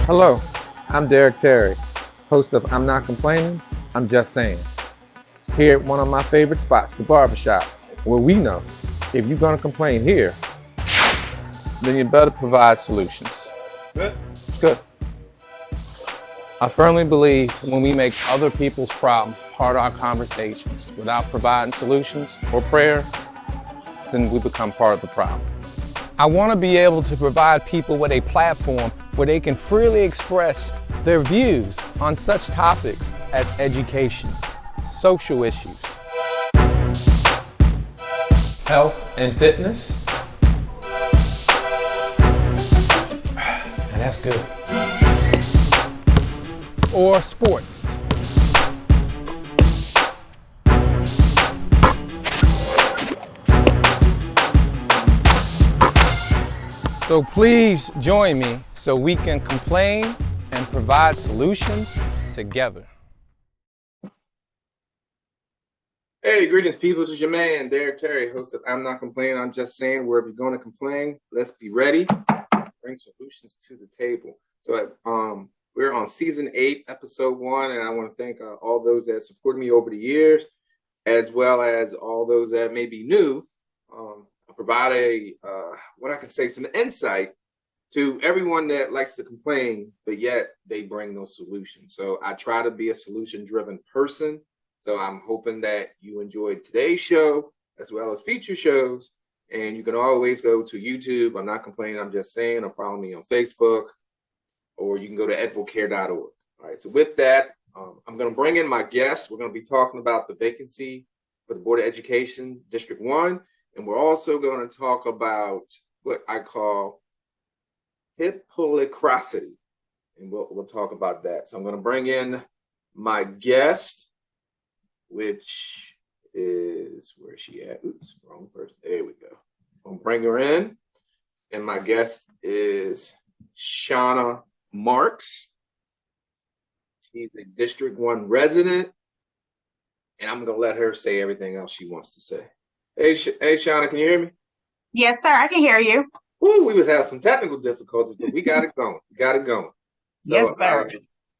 Hello, I'm Derek Terry, host of I'm Not Complaining, I'm Just Saying. Here at one of my favorite spots, the barbershop, where we know if you're gonna complain here, then you better provide solutions. Good. It's good. I firmly believe when we make other people's problems part of our conversations without providing solutions or prayer, then we become part of the problem. I want to be able to provide people with a platform where they can freely express their views on such topics as education, social issues, health and fitness, and that's good, or sports. So please join me so we can complain and provide solutions together. Hey, greetings, people. This is your man, Derek Terry, host of I'm Not Complaining, I'm Just Saying. Wherever you're going to complain, let's be ready. Bring solutions to the table. So we're on season 8, episode 1, and I want to thank all those that supported me over the years, as well as all those that may be new. Provide what I can say, some insight to everyone that likes to complain, but yet they bring no solution. So I try to be a solution-driven person. So I'm hoping that you enjoyed today's show as well as future shows. And you can always go to YouTube. I'm Not Complaining, I'm Just Saying, or follow me on Facebook, or you can go to advocare.org. All right. So with that, I'm going to bring in my guests. We're going to be talking about the vacancy for the Board of Education, District 1. And we're also going to talk about what I call HY-POLI-CROSITY. And we'll talk about that. So I'm going to bring in my guest, which is, where's she at? Oops, wrong person. There we go. I'm going to bring her in. And my guest is Shawna Marks. She's a District 1 resident. And I'm going to let her say everything else she wants to say. Hey, Shawna, can you hear me? Yes, sir. I can hear you. Ooh, we was having some technical difficulties, but we got it going. So, yes, sir.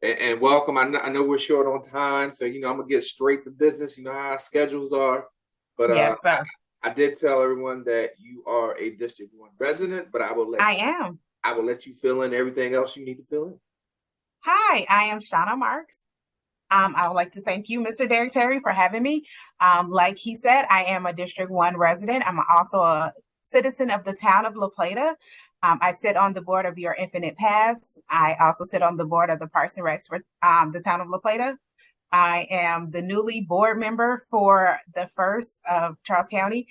And welcome. I know we're short on time, so I'm gonna get straight to business. You know how our schedules are. But yes, sir. I did tell everyone that you are a District 1 resident, but I will let you fill in everything else you need to fill in. Hi, I am Shawna Marks. I would like to thank you, Mr. Derek Terry, for having me. Like he said, I am a District 1 resident. I'm also a citizen of the town of La Plata. I sit on the board of Your Infinite Paths. I also sit on the board of the Parks and Recs for the town of La Plata. I am the newly board member for the first of Charles County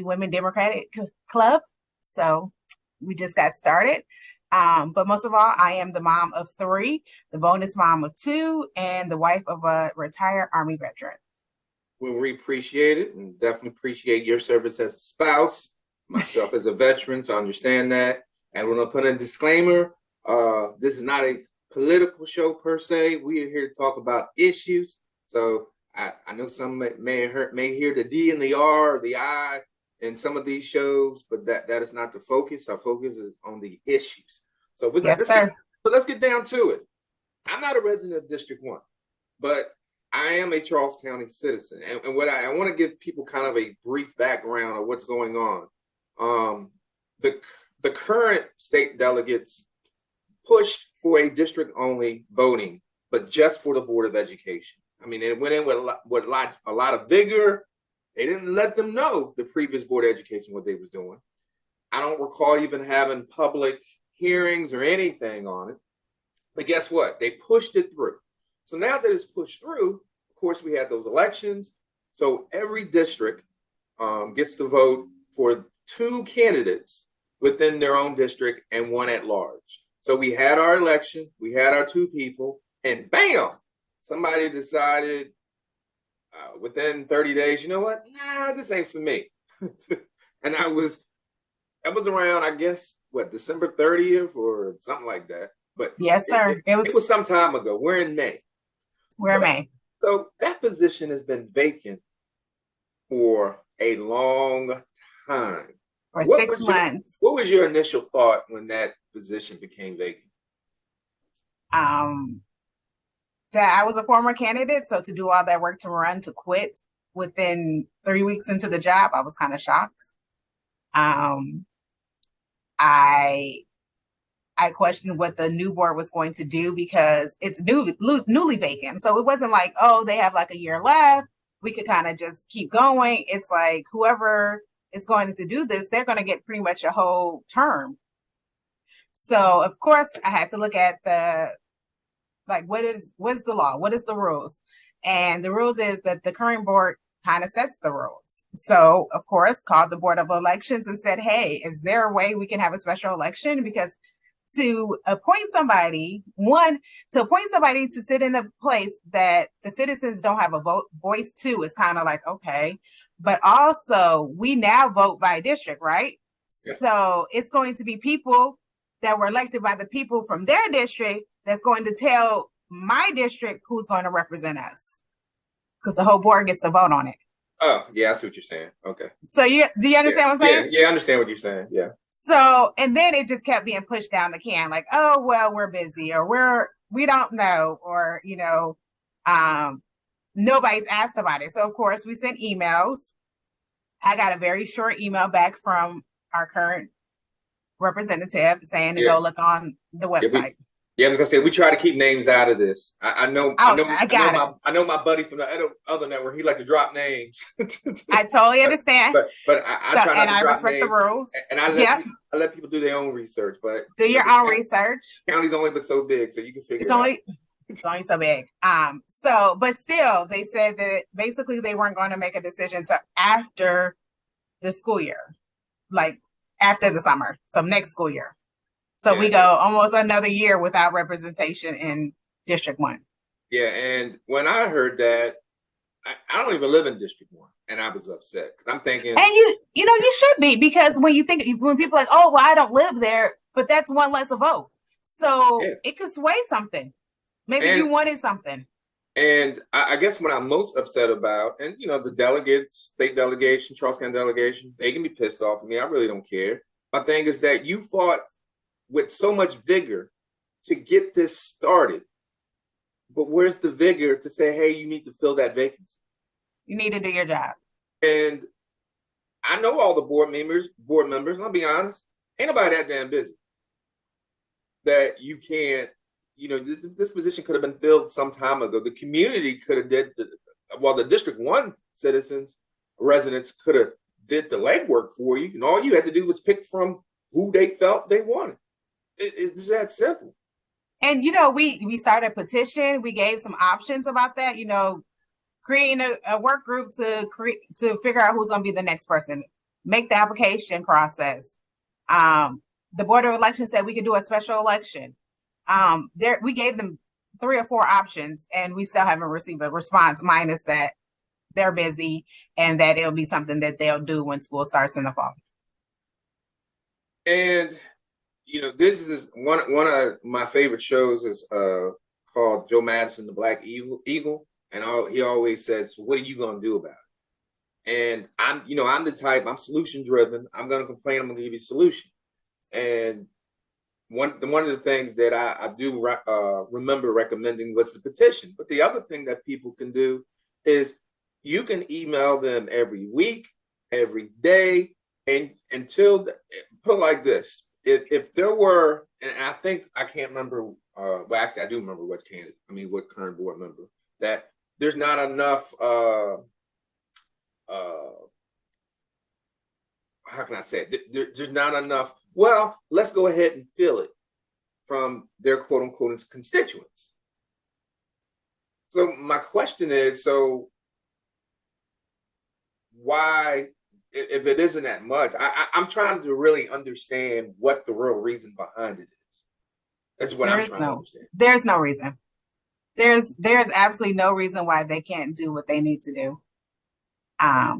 Women Democratic Club. So we just got started. But most of all, I am the mom of 3, the bonus mom of 2, and the wife of a retired Army veteran. Well, we appreciate it, and definitely appreciate your service as a spouse, myself as a veteran, so I understand that. And we're going to put in a disclaimer. This is not a political show per se. We are here to talk about issues. So I know some may hear the D and the R or the I in some of these shows, but that is not the focus. Our focus is on the issues. So yes, sir. Let's get down to it. I'm not a resident of District 1, but I am a Charles County citizen. And what I want to give people kind of a brief background of what's going on. The current state delegates pushed for a district-only voting, but just for the Board of Education. I mean, it went in with a lot of vigor. They didn't let them know, the previous Board of Education, what they was doing. I don't recall even having public hearings or anything on it. But guess what? They pushed it through. So now that it's pushed through, of course, we had those elections. So every district gets to vote for 2 candidates within their own district and 1 at large. So we had our election, we had our 2 people, and bam, somebody decided within 30 days, you know what? Nah, this ain't for me. And that was around, I guess, December 30th or something like that. But yes, sir. It was some time ago. We're in May. So that position has been vacant for a long time. For 6 months. What was your initial thought when that position became vacant? Um, that I was a former candidate, so to do all that work to run to quit within 3 weeks into the job, I was kind of shocked. Um, I I questioned what the new board was going to do because it's newly vacant. So it wasn't like, oh, they have like a year left. We could kind of just keep going. It's like whoever is going to do this, they're going to get pretty much a whole term. So of course, I had to look at the like what's the law? What is the rules? And the rules is that the current board kind of sets the rules. So of course, called the Board of Elections and said, hey, is there a way we can have a special election? Because to appoint somebody, to appoint somebody to sit in a place that the citizens don't have a voice to is kind of like, okay. But also, we now vote by district, right? Yeah. So it's going to be people that were elected by the people from their district that's going to tell my district who's going to represent us, because the whole board gets to vote on it. Oh, yeah, I see what you're saying. Okay. So do you understand what I'm saying? Yeah, I understand what you're saying. Yeah. So, and then it just kept being pushed down the can, like, oh, well, we're busy, or we don't know, or, nobody's asked about it. So, of course, we sent emails. I got a very short email back from our current representative saying to go look on the website. I was gonna say we try to keep names out of this. I know my buddy from the other network. He like to drop names. I totally understand. But I try not to drop respect names, the rules. And I let people do their own research. But do your own research. County's only but so big, so you can figure It's only so big. But still, they said that basically they weren't going to make a decision until after the school year, like after the summer, so next school year. So we go almost another year without representation in District 1. Yeah, and when I heard that, I don't even live in District 1, and I was upset because I'm thinking, and you should be, because when people are like, oh, well, I don't live there, but that's one less a vote, so it could sway something. Maybe you wanted something. And I guess what I'm most upset about, and the delegates, state delegation, Charles County delegation, they can be pissed off at me. I really don't care. My thing is that you fought with so much vigor to get this started. But where's the vigor to say, hey, you need to fill that vacancy? You need to do your job. And I know all the board members, and I'll be honest, ain't nobody that damn busy that you can't, this position could have been filled some time ago. The community could have the District 1 residents could have did the legwork for you, and all you had to do was pick from who they felt they wanted. It's that simple. And, we started a petition. We gave some options about that, creating a work group to figure out who's going to be the next person, make the application process. The Board of Elections said we could do a special election. We gave them 3 or 4 options, and we still haven't received a response, minus that they're busy and that it'll be something that they'll do when school starts in the fall. And this is one of my favorite shows is called Joe Madison, the Black Eagle, and he always says, "What are you going to do about it?" And I'm the type, I'm solution driven. I'm going to complain. I'm going to give you a solution. And one of the things that I do remember recommending was the petition. But the other thing that people can do is you can email them every week, every day, and until put it like this. If there were, and I think I can't remember, actually I do remember what current board member, that there's not enough, how can I say it? There's not enough, well, let's go ahead and fill it from their quote unquote constituents. So my question is, why, if it isn't that much, I'm trying to really understand what the real reason behind it is. That's what I'm trying to understand. There's no reason. There's absolutely no reason why they can't do what they need to do. I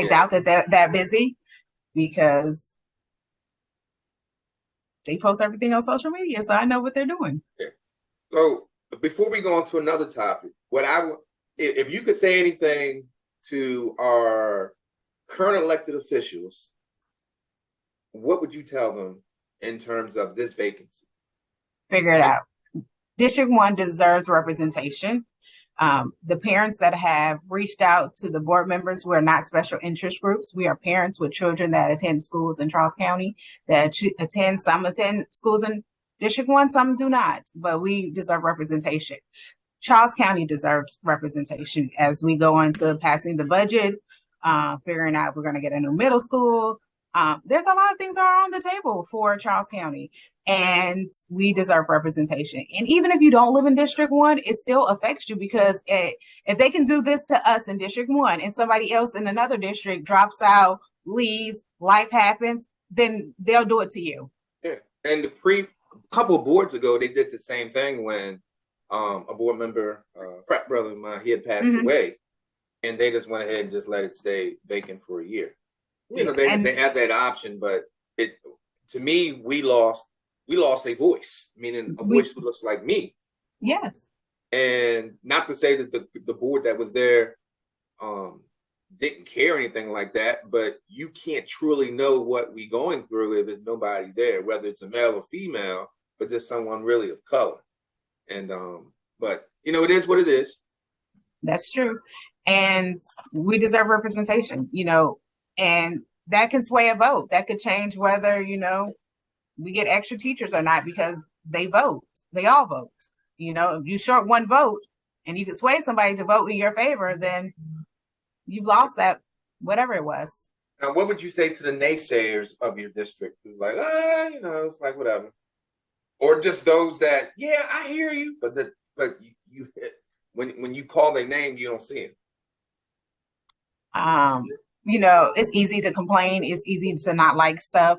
doubt that they're that busy, because they post everything on social media, so I know what they're doing. Yeah. So before we go on to another topic, if you could say anything to our current elected officials, what would you tell them in terms of this vacancy? figure it out. District 1 deserves representation. The parents that have reached out to the board members, we're not special interest groups. We are parents with children that attend schools in Charles County, some attend schools in District 1, some do not, but we deserve representation. Charles County deserves representation as we go into passing the budget, figuring out if we're going to get a new middle school. There's a lot of things that are on the table for Charles County, and we deserve representation. And even if you don't live in District 1, it still affects you, because if they can do this to us in District 1 and somebody else in another district drops out, leaves, life happens, then they'll do it to you. Yeah. And couple of boards ago, they did the same thing when a board member, frat brother of mine, he had passed away, and they just went ahead and just let it stay vacant for a year. You know, they had that option, but to me, we lost a voice, meaning a voice who looks like me. Yes. And not to say that the board that was there didn't care or anything like that, but you can't truly know what we going through if there's nobody there, whether it's a male or female, but just someone really of color. And but you know, it is what it is. That's true. And we deserve representation, you know, and that can sway a vote. That could change whether, you know, we get extra teachers or not, because they vote. They all vote. You know, if you short one vote and you can sway somebody to vote in your favor, then you've lost that, whatever it was. Now, what would you say to the naysayers of your district who's like, you know, it's like whatever, or just those that, yeah, I hear you, but you when you call their name, you don't see it. You know, it's easy to complain. It's easy to not like stuff.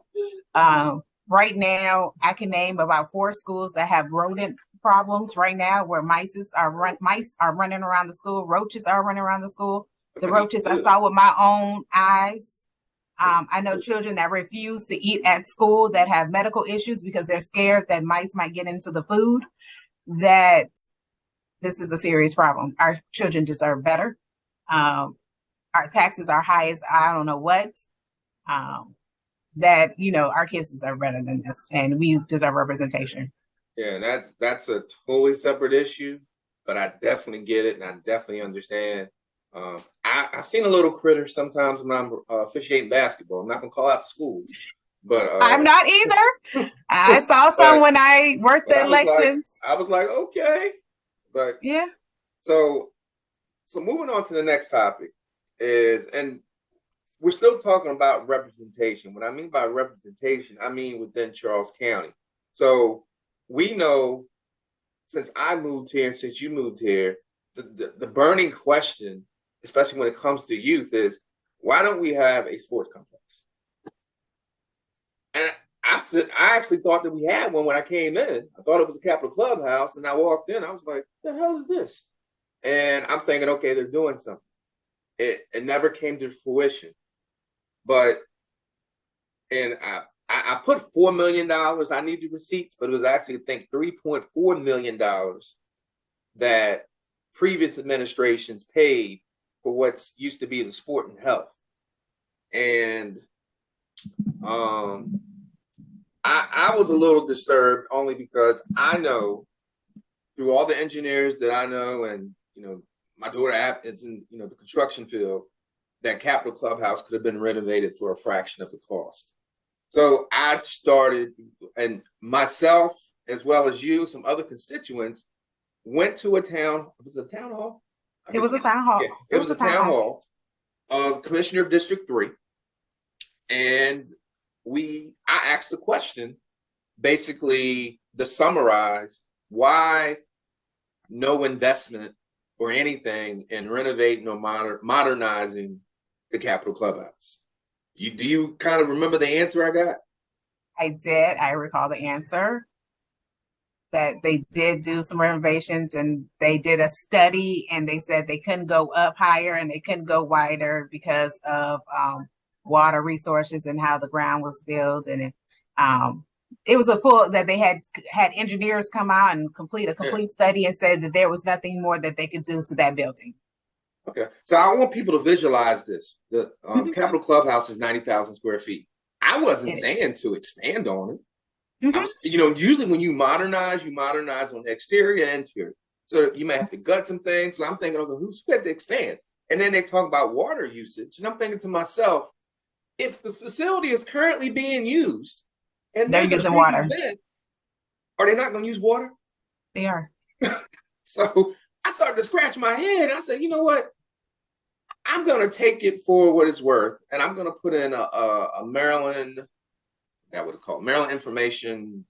Right now, I can name about 4 schools that have rodent problems right now, where mice are running around the school. Roaches are running around the school. The roaches I saw with my own eyes. I know children that refuse to eat at school that have medical issues because they're scared that mice might get into the food. That this is a serious problem. Our children deserve better. Our taxes are high as I don't know what. That, you know, our kids deserve better than this, and we deserve representation. Yeah, that's a totally separate issue, but I definitely get it, and I definitely understand. I've seen a little critter sometimes when I'm officiating basketball. I'm not gonna call out the schools, but I'm not either. I saw some when I worked the elections. I was like, okay, but yeah. So moving on to the next topic is, and we're still talking about representation. What I mean by representation, I mean within Charles County. So we know, since I moved here and since you moved here, the burning question, especially when it comes to youth, is why don't we have a sports complex? And I actually thought that we had one when I came in. I thought it was a Capitol Clubhouse, and I walked in. I was like, "The hell is this?" And I'm thinking, okay, they're doing something. It never came to fruition. But, and I put $4 million. I need the receipts, but it was actually, I think, $3.4 million that previous administrations paid for what's used to be the sport and health. And I was a little disturbed, only because I know through all the engineers that I know, and, you know, my daughter is in, you know, the construction field, that Capitol Clubhouse could have been renovated for a fraction of the cost. So I started, and myself, as well as you, some other constituents, went to a town. Was it a town hall? It was a town hall. Yeah, it was a town hall of Commissioner of District 3. And I asked the question, basically to summarize, why no investment or anything in renovating or modernizing the Capitol Clubhouse? Do you kind of remember the answer I got? I did. I recall the answer, that they did do some renovations, and they did a study, and they said they couldn't go up higher and they couldn't go wider because of water resources and how the ground was built. And it was that they had engineers come out and complete a complete study and said that there was nothing more that they could do to that building. Okay, so I want people to visualize this. The Capitol Clubhouse is 90,000 square feet. I wasn't saying to expand on it. Mhm. Usually when you modernize on the exterior and interior. So you may have to gut some things. So I'm thinking, okay, who's fit to expand? And then they talk about water usage. And I'm thinking to myself, if the facility is currently being used and They're there's a using big water. event, are they not going to use water? They are. So I started to scratch my head. And I said, you know what? I'm going to take it for what it's worth. And I'm going to put in a Maryland, that what it's called, Maryland information.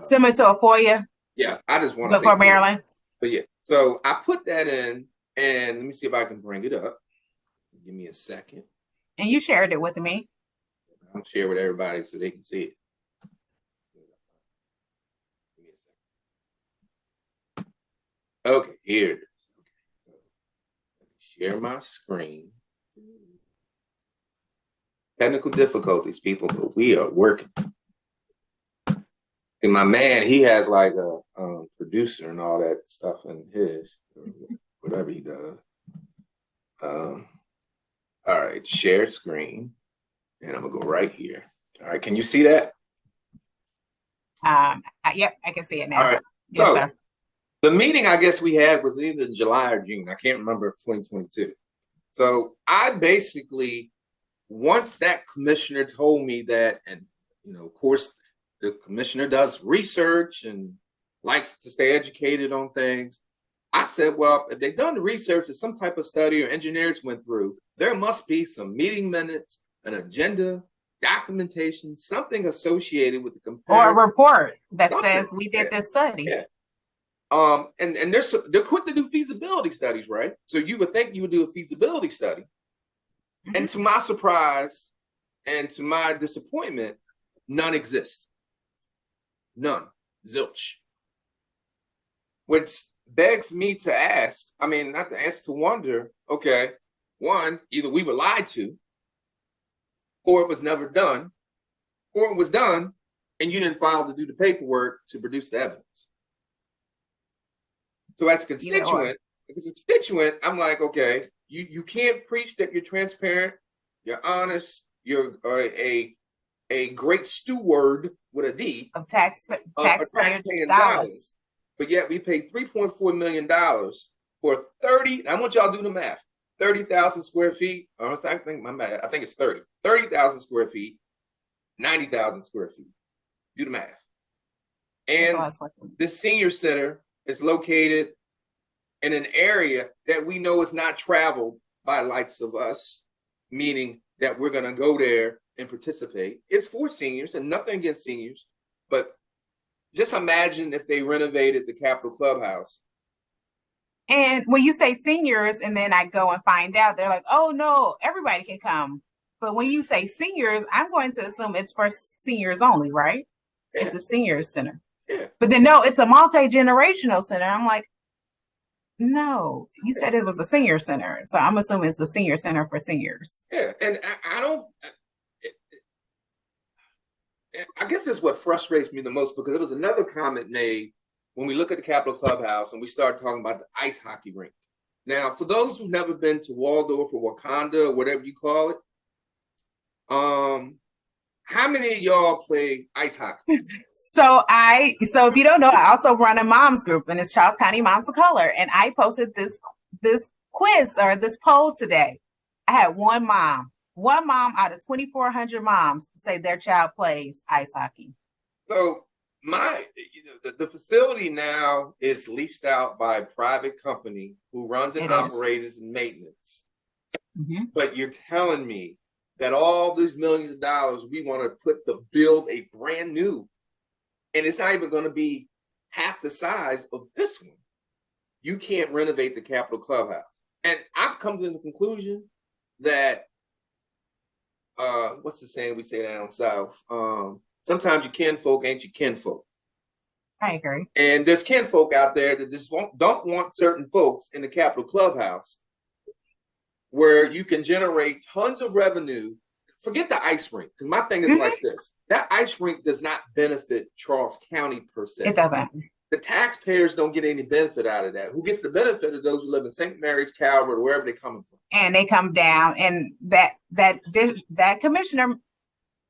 Similar to a FOIA, Yeah, I just want to but say for Maryland. But yeah, so I put that in, and let me see if I can bring it up. Give me a second. And you shared it with me. I'll share with everybody so they can see it. Okay, here it is. Okay. Share my screen. Technical difficulties, people, but we are working. And my man, he has like a producer and all that stuff in his, whatever he does. All right, share screen. And I'm gonna go right here. All right, can you see that? Yep, I can see it now. All right. Yes, So sir. the meeting I guess we had was either July or June. I can't remember, 2022. So I basically, once that commissioner told me that, and of course, the commissioner does research and likes to stay educated on things. I said, well, if they've done the research or some type of study or engineers went through, there must be some meeting minutes, an agenda, documentation, something associated with the comparative. Or a report that Something. says we did this study. Yeah. And they're quick to do feasibility studies, right? So you would think you would do a feasibility study. Mm-hmm. And to my surprise and to my disappointment, none exist. None. Zilch. Which begs me to ask, not to ask, to wonder, okay, one, either we were lied to, or it was never done, or it was done and you didn't file to do the paperwork to produce the evidence. So as a constituent, I'm like, okay, you can't preach that you're transparent, you're honest, you're a great steward with a D of taxpayers' dollars. But yet we paid $3.4 million for 30. I want y'all to do the math. 30,000 square feet. I think it's 30,000 square feet, 90,000 square feet. Do the math. And this senior center is located in an area that we know is not traveled by likes of us, meaning that we're going to go there and participate. It's for seniors, and nothing against seniors, but just imagine if they renovated the Capitol Clubhouse. And when you say seniors, and then I go and find out, they're like, oh no, everybody can come. But when you say seniors, I'm going to assume it's for seniors only, right? Yeah. It's a seniors center. Yeah. But then no, it's a multi-generational center. I'm like, no, you said it was a senior center. So I'm assuming it's a senior center for seniors. Yeah. And I guess it's what frustrates me the most, because there was another comment made when we look at the Capitol Clubhouse and we start talking about the ice hockey rink. Now, for those who've never been to Waldorf or Wakanda or whatever you call it, how many of y'all play ice hockey? So if you don't know, I also run a mom's group, and it's Charles County Moms of Color. And I posted this quiz or this poll today. I had one mom out of 2,400 moms say their child plays ice hockey. So the facility now is leased out by a private company who runs and operates and maintenance. Mm-hmm. But you're telling me that all these millions of dollars we want to build a brand new, and it's not even going to be half the size of this one. You can't renovate the Capitol Clubhouse. And I've come to the conclusion that, what's the saying we say down south? Sometimes your kinfolk ain't your kinfolk. I agree. And there's kinfolk out there that just don't want certain folks in the Capitol Clubhouse, where you can generate tons of revenue. Forget the ice rink, because my thing is like this. That ice rink does not benefit Charles County per se. It doesn't. The taxpayers don't get any benefit out of that. Who gets the benefit of those who live in St. Mary's, Calvert, or wherever they're coming from. And they come down, and that commissioner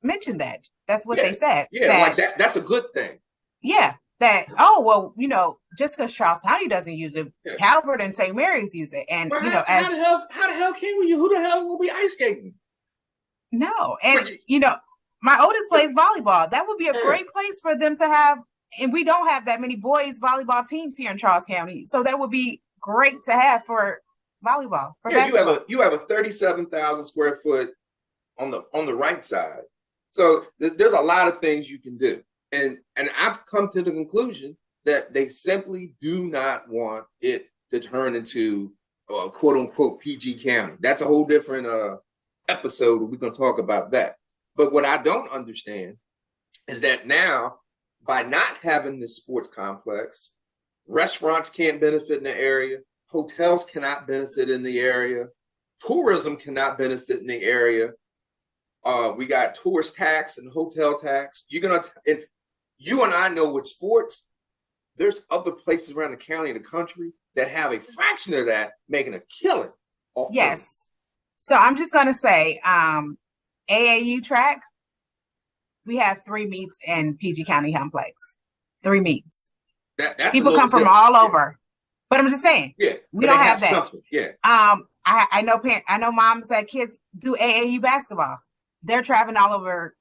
mentioned that. That's what Yeah. they said. Yeah, like that's a good thing. Yeah. That, oh, well, you know, just because Charles County doesn't use it, Yeah. Calvert and St. Mary's use it. And, Well, you know, how the hell can we? Who the hell will be ice skating? No. And, you know, my oldest plays volleyball. That would be a great place for them to have. And we don't have that many boys volleyball teams here in Charles County. So that would be great to have for volleyball. For basketball. you have a 37,000 square foot on the right side. So there's a lot of things you can do. And I've come to the conclusion that they simply do not want it to turn into quote unquote PG County. That's a whole different episode. We're going to talk about that. But what I don't understand is that now, by not having this sports complex, restaurants can't benefit in the area, hotels cannot benefit in the area, tourism cannot benefit in the area. We got tourist tax and hotel tax. You and I know with sports, there's other places around the county and the country that have a fraction of that making a killing. Yes. So I'm just going to say, AAU track, we have 3 meets in PG County Complex. 3 meets. That's people come from all over. But I'm just saying, we don't have that. Something. Yeah. I know moms that kids do AAU basketball. They're traveling all over,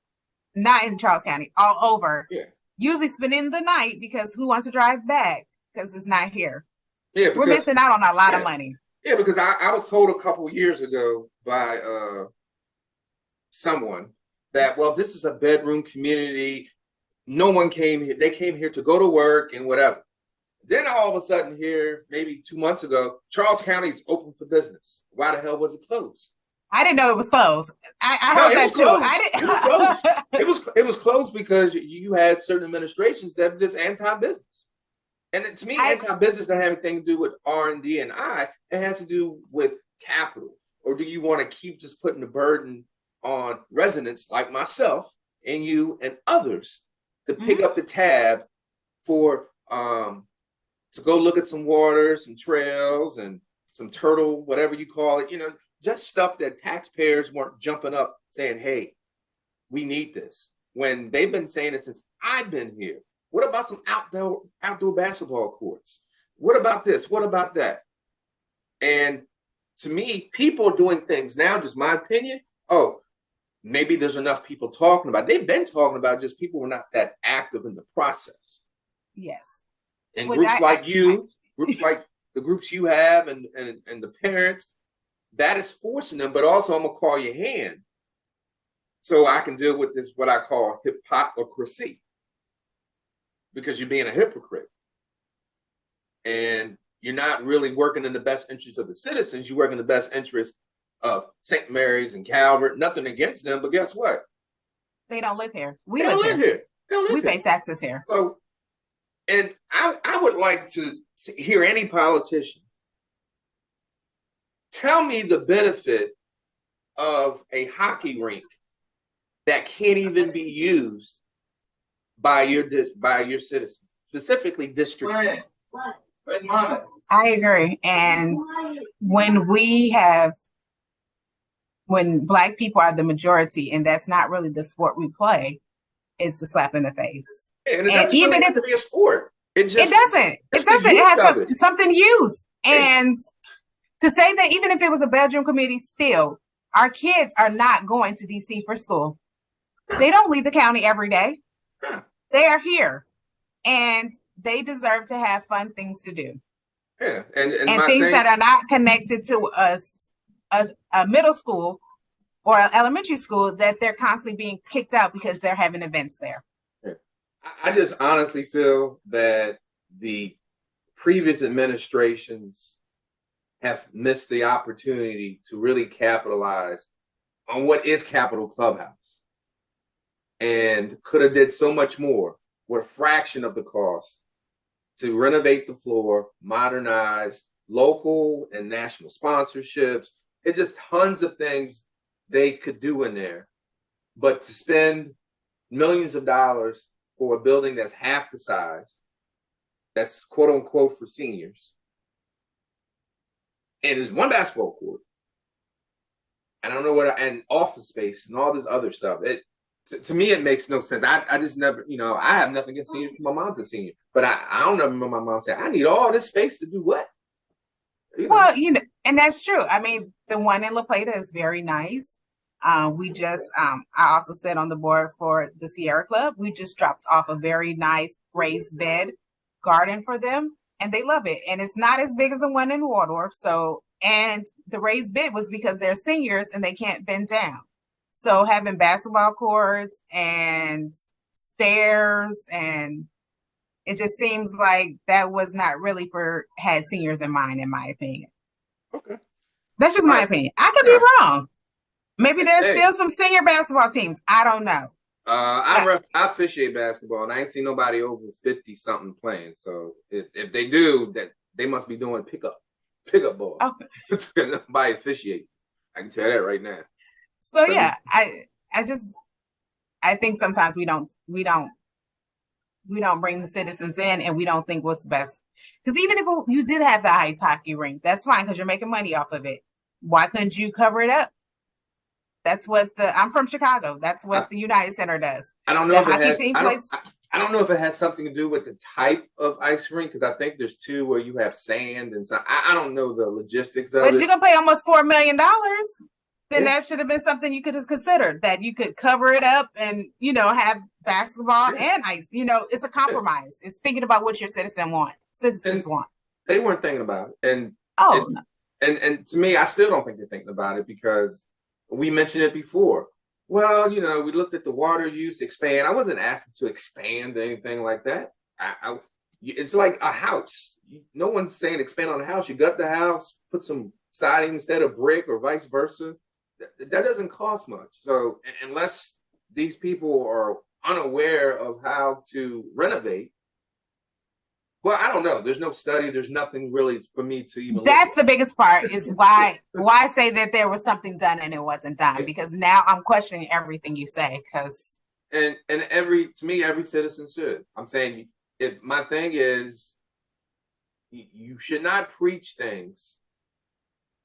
not in Charles County, all over. Yeah. Usually spending the night because who wants to drive back because it's not here. Yeah, we're missing out on a lot of money. Yeah, because I was told a couple of years ago by someone that, well, this is a bedroom community. No one came here. They came here to go to work and whatever. Then all of a sudden here, maybe 2 months ago, Charles County is open for business. Why the hell was it closed? I didn't know it was closed. I heard that too. I didn't. It was closed. It was closed because you had certain administrations that were just anti-business. And to me, anti-business doesn't have anything to do with R&D and I. It has to do with capital. Or do you want to keep just putting the burden on residents like myself and you and others to pick up the tab for to go look at some water, some trails, and some turtle, whatever you call it, just stuff that taxpayers weren't jumping up saying, hey, we need this. When they've been saying it since I've been here. What about some outdoor basketball courts? What about this? What about that? And to me, people are doing things now, just my opinion. Oh, maybe there's enough people talking about it. They've been talking about it, just people were not that active in the process. Yes. And groups like the groups you have and the parents, that is forcing them, but also I'm going to call your hand so I can deal with this, what I call hypocrisy, because you're being a hypocrite. And you're not really working in the best interest of the citizens. You work in the best interest of St. Mary's and Calvert. Nothing against them, but guess what? They don't live here. We don't live here. We pay taxes here. So, and I would like to hear any politician tell me the benefit of a hockey rink that can't even be used by your citizens, specifically District 1. Where's Mama? I agree. And when Black people are the majority, and that's not really the sport we play, it's a slap in the face. And even if it be a sport, it doesn't. It has something used. And to say that even if it was a bedroom committee, still, our kids are not going to DC for school. They don't leave the county every day. They are here. And they deserve to have fun things to do. Yeah. And things that are not connected to a middle school or elementary school that they're constantly being kicked out because they're having events there. Yeah. I just honestly feel that the previous administrations have missed the opportunity to really capitalize on what is Capitol Clubhouse, and could have did so much more with a fraction of the cost to renovate the floor, modernize local and national sponsorships. It's just tons of things they could do in there. But to spend millions of dollars for a building that's half the size, that's quote unquote for seniors, and there's one basketball court, I don't know and office space and all this other stuff. to me, it makes no sense. I just never, I have nothing against seniors. My mom's a senior, but I don't ever remember my mom saying, I need all this space to do what? Well, and that's true. I mean, the one in La Plata is very nice. I also sit on the board for the Sierra Club. We just dropped off a very nice raised bed garden for them, and they love it. And it's not as big as the one in Waldorf. So, and the raised bed was because they're seniors and they can't bend down. So having basketball courts and stairs, and it just seems like that was not really had seniors in mind, in my opinion. Okay. That's just my opinion. I could be wrong. Maybe there's still some senior basketball teams. I don't know. I officiate basketball, and I ain't seen nobody over 50 something playing. So if they do, that they must be doing pickup ball. Okay. Nobody officiate. I can tell that right now. So yeah, I think sometimes we don't bring the citizens in, and we don't think what's best. Because even if you did have the ice hockey rink, that's fine because you're making money off of it. Why couldn't you cover it up? That's what I'm from Chicago. That's what the United Center does. I don't know if I don't know if it has something to do with the type of ice rink, because I think there's two where you have sand and stuff. I don't know the logistics of it. But you're gonna pay almost $4 million. Then that should have been something you could have considered, that you could cover it up and have basketball and ice. It's a compromise. It's thinking about what your citizens want. They weren't thinking about it, and no. And to me, I still don't think they're thinking about it, because we mentioned it before. Well, we looked at the water use, expand. I wasn't asking to expand anything like that. It's like a house. No one's saying expand on a house. You gut the house, put some siding instead of brick, or vice versa. That doesn't cost much. So unless these people are unaware of how to renovate, well, I don't know. There's no study. There's nothing really for me to even. That's the biggest part, is why say that there was something done and it wasn't done, because now I'm questioning everything you say. Because to me, every citizen should. I'm saying, if my thing is, you should not preach things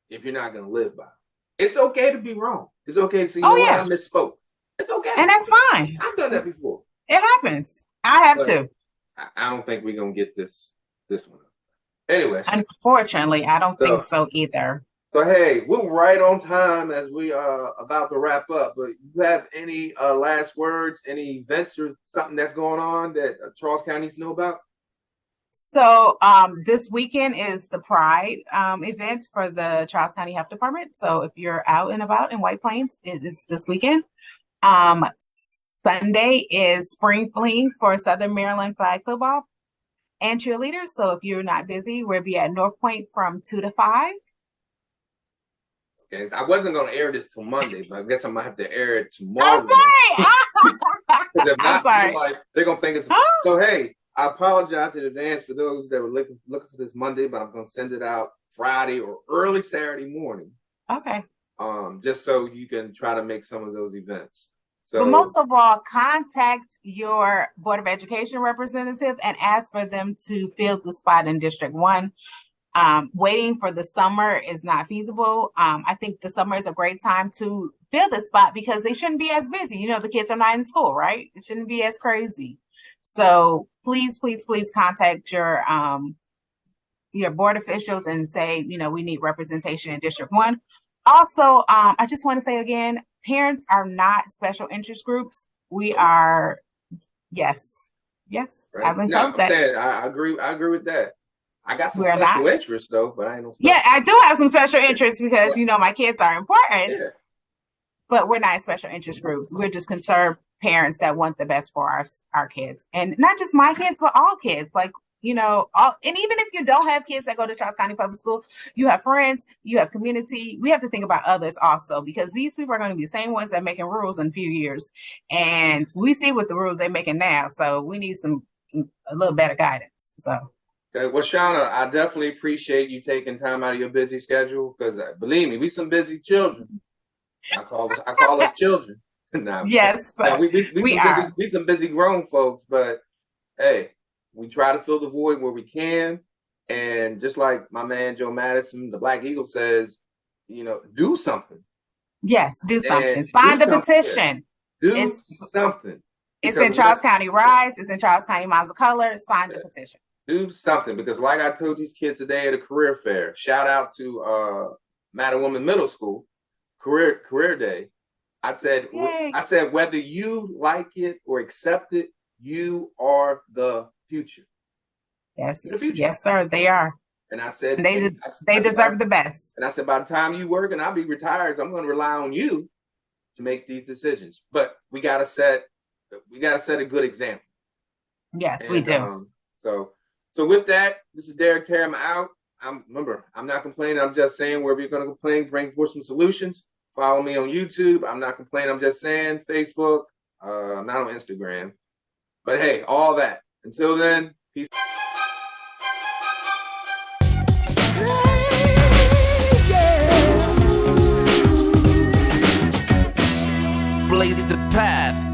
if you're not going to live by it. It's okay to be wrong. It's okay to say, I misspoke. It's okay. And that's fine. I've done that before. It happens. I have to. I don't think we're going to get this one. Anyway. Unfortunately, I don't think so either. So, hey, we're right on time as we are about to wrap up. But you have any last words, any events or something that's going on that Charles County needs to know about? So this weekend is the Pride event for the Charles County Health Department. So if you're out and about in White Plains, it is this weekend. Sunday is spring fling for Southern Maryland flag football and cheerleaders. So if you're not busy, we'll be at North Point from 2 to 5. Okay, I wasn't going to air this till Monday, but I guess I'm going to have to air it tomorrow. I'm sorry. I'm sorry. They're going to think it's... So, hey, I apologize in advance for those that were looking for this Monday, but I'm going to send it out Friday or early Saturday morning. Okay. Just so you can try to make some of those events. So, but most of all, contact your Board of Education representative and ask for them to fill the spot in District 1. Waiting for the summer is not feasible. I think the summer is a great time to fill the spot because they shouldn't be as busy. The kids are not in school, right? It shouldn't be as crazy. So please contact your board officials and say, we need representation in District 1. Also, I just want to say again, parents are not special interest groups. We are, yes. Right. I've been told that. I agree with that. I got some special interest though, but I ain't no special. Yeah, I do have some special interest because, my kids are important. Yeah. But we're not special interest groups. We're just concerned parents that want the best for our kids. And not just my kids, but all kids. Like, and even if you don't have kids that go to Charles County Public School, you have friends, you have community. We have to think about others also, because these people are going to be the same ones that are making rules in a few years. And we see what the rules they're making now. So we need a little better guidance. So. Okay. Well, Shawna, I definitely appreciate you taking time out of your busy schedule, because believe me, we some busy children. I call us children. Yes. We some busy grown folks, but hey, we try to fill the void where we can. And just like my man Joe Madison, the Black Eagle, says, do something. Yes, do something. Sign the petition. Do something. It's in Charles County Rise. It's in Charles County Miles of Color. Sign the petition. Do something, because like I told these kids today at a career fair, shout out to Madam Woman Middle School, career day. I said, whether you like it or accept it, you are the future. Yes, yes, sir, they are. And I said, they deserve the best. And I said, by the time you work and I'll be retired, so I'm going to rely on you to make these decisions. But we gotta set a good example. Yes, we do. So with that, this is Derek Terry. I'm out. I'm not complaining. I'm just saying. Wherever you're going to complain, bring forth some solutions. Follow me on YouTube. I'm not complaining. I'm just saying. Facebook. I'm not on Instagram. But hey, all that. Until then, peace. Blaze the path.